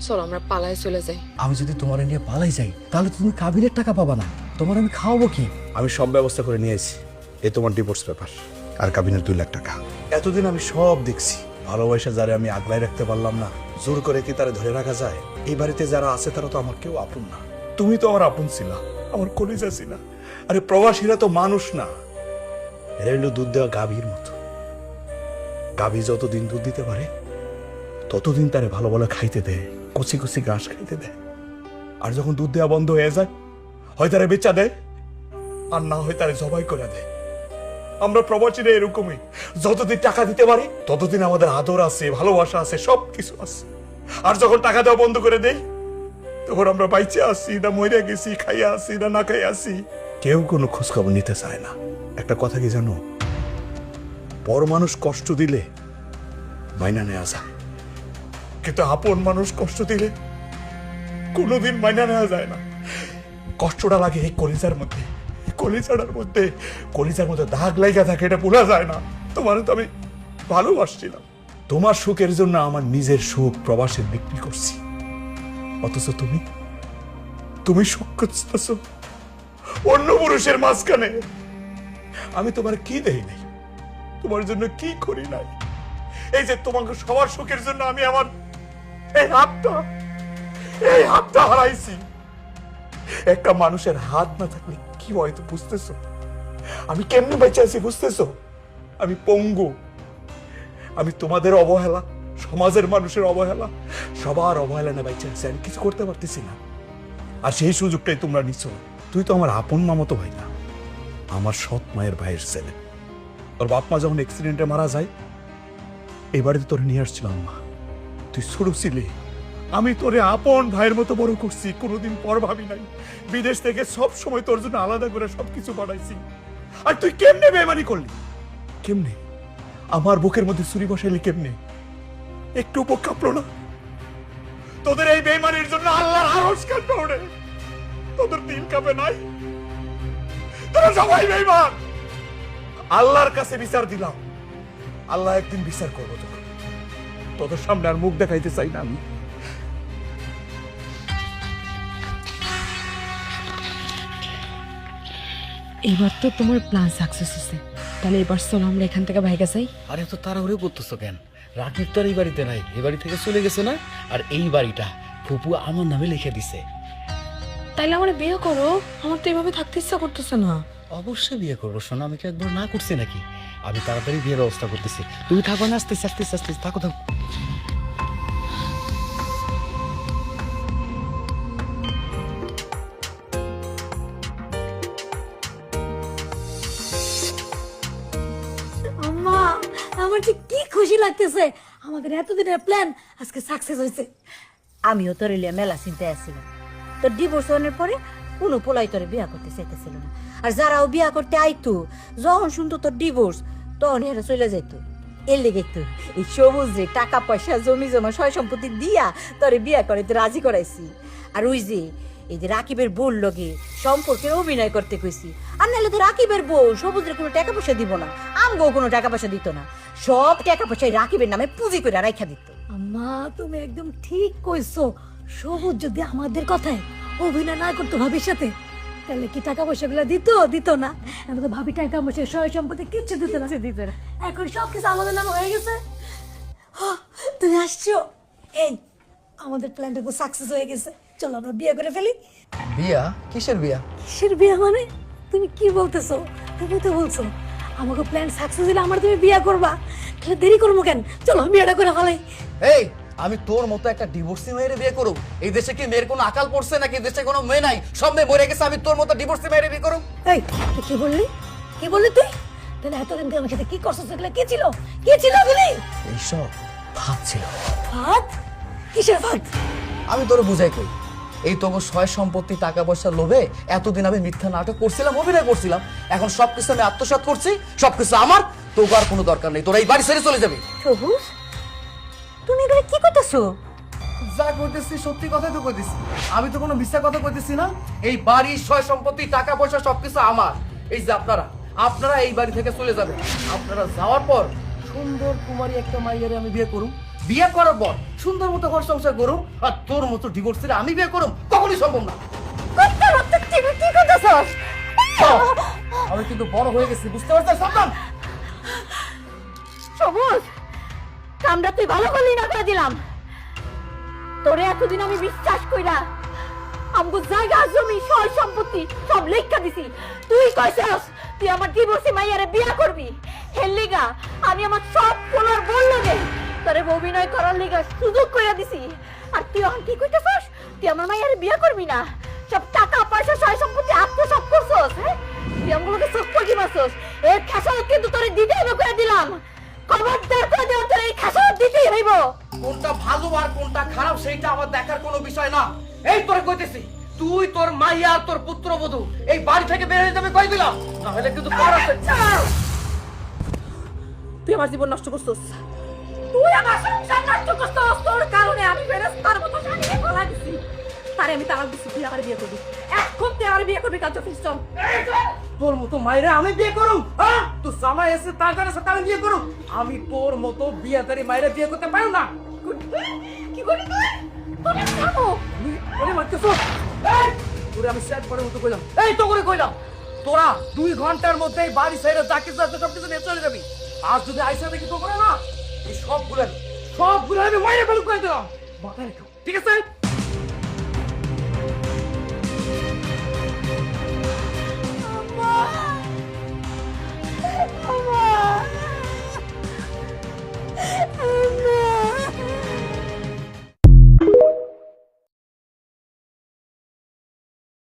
চলো আমরা পালায় চলে যাই। আমি যদি তোমার নিয়ে পালাই যাই তাহলে তুমি কাবিনের টাকা পাবা না, তোমার আমি খাওয়াবো কি? আমি সব ব্যবস্থা করে নিয়ে এসেছি। এই তোমার ডিভোর্স পেপার আর কাবিনের 2 লাখ টাকা। এতদিন আমি সব দেখছি, ভালোবাসা যারে আমি আগলায় রাখতে পারলাম না, জোর করে কি তারে ধরে রাখা যায়? এই বাড়িতে যারা আছে তারা তো আমার কেউ আপন না। তুমি তো আমার আপন ছিলা, আমার কলিজা ছিলা। আরে প্রবাসীরা তো মানুষ না, এরা হইল দুধ দেওয়া গাভীর মতো। গাভী যতদিন দুধ দিতে পারে ততদিন তারে ভালো ভালো খাইতে দেয়, কচি কচি ঘাস খাইতে দেয়। আর যখন দুধ দেওয়া বন্ধ হয়ে যায়, হয় তারে বেচা দেয়, আর না হয় তারে জবাই করে দেয়। আমরা প্রবাসীরা এরকমই, যতদিন টাকা দিতে পারি ততদিন আমাদের আদর আছে, ভালোবাসা আছে, সব কিছু আছে। আর যখন টাকা দেওয়া বন্ধ করে দেই তখন আমরা বাইচে আসি না মরে গেছি, খাইয়া আসি না না খাইয়া আসি, কেউ কোনো খোঁজ খবর নিতে চায় না। একটা কথা কি জানো, পর মানুষ কষ্ট দিলে মাইনা নেওয়া যায়, কিন্তু আপন মানুষ কষ্ট দিলে কোনোদিন মাইনা নেওয়া যায় না। কষ্টটা লাগে এই কলিজার মধ্যে, কলিজাটার মধ্যে, কলিজার মধ্যে দাগ লাগা থাকে, এটা ভোলা যায় না। তোমার তো আমি ভালোবাসছিলাম, তোমার সুখের জন্য আমার নিজের সুখ প্রবাসে বিক্রি করছি, অথচ তুমি তুমি সুখ খুঁজতেছ অন্য পুরুষের মাঝখানে। আমি তোমার কি দেই নাই, তোমার জন্য কি করি নাই? এই যে তোমাকে সবার সুখের জন্য আমি আমার এই হাতটা হারাইছি। একটা মানুষের হাত না থাকলে কি হয়তো বুঝতেছো আমি কেমনে বেঁচে আছি? বুঝতেছো আমি পঙ্গু, আমি তোমাদের অবহেলা, সমাজের মানুষের অবহেলা, সবার অবহেলা না বেঁচে আছি, আমি কিছু করতে পারতেছি না। আর সেই সুযোগটাই তোমরা নিচ্ছ। তুই তো আমার আপন মামাতো ভাই না, আমার সৎ মায়ের ভাইয়ের ছেলে। তোর বাপ মা যখন অ্যাক্সিডেন্টে মারা যায় এই বাড়িতে তোরে নিয়ে আসছিলাম মা, তুই ছোট ছিলি, আমি তোরে আপন ভাইয়ের মতো বড় করছি, কোনোদিন পর ভাবি নাই। বিদেশ থেকে সব সময় তোর জন্য আলাদা করে সবকিছু বানাইছি, আর তুই কেমনে বেমানি করলি? কেমনে আমার বুকের মধ্যে ছুরি বসাইলি? কেমনে একটু বুক কাঁপলো না? তোদের এই বেমানির জন্য আল্লাহর আরশ কাঁপে ওঠে, তোদের দিল কাঁপে নাই? তোরা সবাই বেঈমান। আল্লাহর কাছে বিচার দিলাম, আল্লাহ একদিন বিচার করবো তোকে। তোদের সামনে আর মুখ দেখাইতে চাই না আমি। এবার তো তোমার প্ল্যান সাকসেস হয়েছে, তাহলে এবার চলো আমরা এখান থেকে ভাইগা যাই। আরে তো তাড়াহুড়ো করতেছো কেন? রাকিব তো আর এই বাড়িতে নাই, এই বাড়ি থেকে চলে গেছে না? আর এই বাড়িটা ফুপু আমার নামে লিখে দিছে। তাইলে আমার বিয়ে করো, আমার তো এভাবে থাকতে ইচ্ছা করতেছে না। অবশ্যই বিয়ে করবো শোনো, আমি কি একবার না করছি নাকি? আমি তাড়াতাড়ি বিয়ের ব্যবস্থা করতেছি, তুমি থাকো না, আস্তে আস্তে আস্তে থাকো থাকো। আম্মা, আমার যে কি খুশি লাগতেছে, আমাদের এতদিনের প্ল্যান আজকে সাকসেস হয়েছে। আমিও তোর লিয়া মেলা চিন্তায় আসছিলাম। তোর ডিভোর্স হওয়ার পরে কোনো পোলাই তোরে বিয়া করতে চাইতেছিল না, আর যারাও বিয়া করতে আইতো যখন শুনতো তোর ডিভোর্স তখন হেরা চলে যাইতো। এর লেগে তো এই সবুজ রে টাকা পয়সা জমি জমা সয় সম্পত্তি দিয়া তোরে বিয়া করে তো রাজি করাইছি। আর ওই যে এই যে রাকিবের বউর লগে সম্পর্কের অভিনয় করতে কইছি, আর নাহলে তো রাকিবের বউ সবুজের কোনো টাকা পয়সা দিব না, আমগো কোনো টাকা পয়সা দিত না, সব টাকা পয়সা রাকিবের নামে পুঁজি করে রাইখা দিত। আম্মা, তুমি একদম ঠিক কইছো। সবুজ যদি আমাদের কথায় অভিনয় না করতো ভাবির সাথে, তাহলে কি টাকা পয়সা গুলা দিত না? আমাদের ভাবি টাকা পয়সা সয় সম্পত্তি কিচ্ছু দিত না। এখন সবকিছু আমাদের নামে হয়ে গেছে। তুমি আসছো, এই আমাদের প্ল্যানটা তো সাকসেস হয়ে গেছে। চলো আমরা বিয়ে করে ফেলি। বিয়া? কিসের বিয়া? কিসের বিয়ে মানে? তুমি কি বলতেছো? তুমি তো বলছো আমাকে প্ল্যান সাকসেস হলে আমার তুমি বিয়ে করবা, তাহলে দেরি করবো কেন? চলো বিয়েটা করে ফেলাই। এই আমি তোর মতো একটা ডিভোর্সি মেয়ের বিয়ে করব? এই দেশে কি মেয়ের কোনো আকাল পড়ছে নাকি? দেশে কোনো মেয়ে নাই, সব মেয়ে মরে গেছে, আমি তোর মতো ডিভোর্সি মেয়ের বিয়ে করব? এই তুই কি বললি? কি বললি তুই? তাহলে এতদিন তুই আমার সাথে কি করছিস? এগুলো কি ছিল? কি ছিল এগুলি? এইসব ভাত ছিল। ভাত? কিসের ভাত? আমি তোর বুঝাই কই, এই তোর সয় সম্পত্তি টাকা পয়সার লোভে এতদিন আমি মিথ্যা নাটক করছিলাম, অভিনয় করছিলাম, এখন সবকিছু আমি আত্মসাৎ করছি, সবকিছু আমার, তোর আর কোনো দরকার নেই, তোরা এই বাড়ি ছেড়ে চলে যাবি। সবুজ, তুমি এগুলো কি করতেছো? যা করতেছি সত্যি কথাই তো কইতেছি, আমি তো কোনো মিথ্যা কথা কইতেছি না। এই বাড়ি সয় সম্পত্তি টাকা পয়সা সবকিছু আমার। এই যে আপনারা এই বাড়ি থেকে চলে যাবেন। আপনারা যাওয়ার পর সুন্দর কুমারী একটা মাইয়ারে আমি বিয়ে করুম, বিয়ে করার পর সুন্দর মতো ঘর সংসার করুম, আর তোর মতো ডিভোর্স ছেড়ে আমি বিয়ে করুম, কখনই সম্ভব না। আমি কিন্তু বড় হয়ে গেছি, বুঝতে পারছিস সাবধান। সবুজ, কামটা তুই ভালো করলি না করে দিলাম। তোরে এতদিন আমি বিশ্বাস কইরা আমগো জায়গা জমি সয় সম্পত্তি সব লেখা দিছি, তুই কইছস তুই আমার ডিভোর্সি মাইয়ারে বিয়া করবি। হেল লিগা আমি আমার সব পোলার বলল রে তোরে অভিনয় করার লিগা সুযোগ কইরা দিছি, আর তুই এখন কি কইতেছস তুই আমার মাইয়ারে বিয়া করবি না? সব টাকা পয়সা সয় সম্পত্তি আত্মসাৎ করছস। হ্যাঁ, তুই আমগুলোকে সব কি মারছস। এর খেসারত কিন্তু তোরে দিতে হবে করে দিলাম। খবরদার করে দিলাম, তোরে এই খেসারত দিতেই হইব। কোনটা ভালো আর কোনটা খারাপ সেইটা আমার দেখার কোনো বিষয় না। এই তোরে কইতেছি, তুই তোর মাইয়া আর তোর পুত্রবধূ এই বাড়ি থেকে বের হয়ে যাবে, কই দিলাম, না হলে কিন্তু তুই আমার জীবন নষ্ট করছস, তুই আমার সংসার নষ্ট করছস। তোর কারণে আমি ফেরেশতার মতো শান্তি ফলা দিছি। তারে আমি তালাক দিছি, তুই আমার বিয়ে করবি। এখন তুই আমার বিয়ে করবি, কাজ ফিস্টন। তোর মতো মাইরা আমি বিয়ে করুম? হ্যাঁ, তুই জামাই এসে তার সাথে আমি বিয়ে করুম? আমি তোর মতো বিয়াদারি মাইরা বিয়ে করতে পারো না। কি করবি তুই? তোরে খাবো। ওরে মারতেছ? এই তোরে আমি সেট পরে মতো কইলাম, এই তো করে কইলাম, তোরা 2 ঘন্টার মধ্যে বাড়ি ছেড়ে যা কিছু আছে সব কিছু নিয়ে চলে যাবি। আর যদি আইসা দেখি তো করে না, এই সবগুলো আমি মাইরা ফেলু করে দিলাম, মাথায় রেখো, ঠিক আছে?